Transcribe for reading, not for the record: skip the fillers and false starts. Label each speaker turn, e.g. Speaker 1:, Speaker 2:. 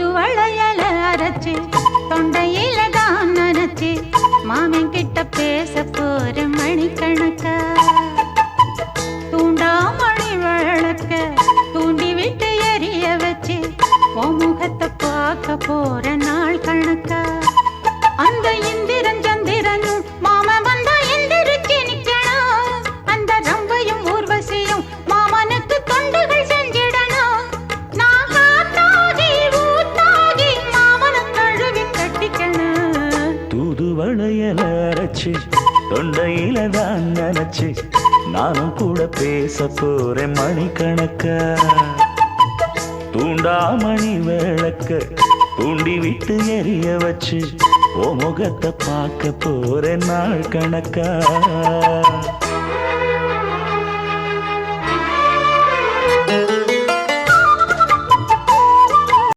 Speaker 1: தூதுவளையல அரைச்சு தொண்டையில தான் நனைச்சு மாமன் கிட்ட பேச போற மணிக்கணக்கா தூண்டாமணி விளக்க தூண்டி விட்டு எரிய வச்சு உன் முகத்தை பார்க்க போற நாள் கணக்கா அந்த இந்திரன் சந்திரனும் மாமன் வந்தா எந்திரிச்சு நிக்கணும் அந்த ரம்பையும் ஊர்வசியும் மாமனுக்கு தொண்டுகள் செஞ்சிடணும் நான் காத்தாகி ஊத்தாகி மாமனை கழுவி கட்டிக்கணும்
Speaker 2: தூதுவளையல அரைச்சு தொண்டையில தான் நினைச்சு நானும் கூட பேச போறேன் மணிக்கணக்கா தூண்டாமணி விளக்க தூண்டி விட்டு எரிய வச்சு ஓ முகத்தை பார்க்க போறேன் நாள் கணக்கா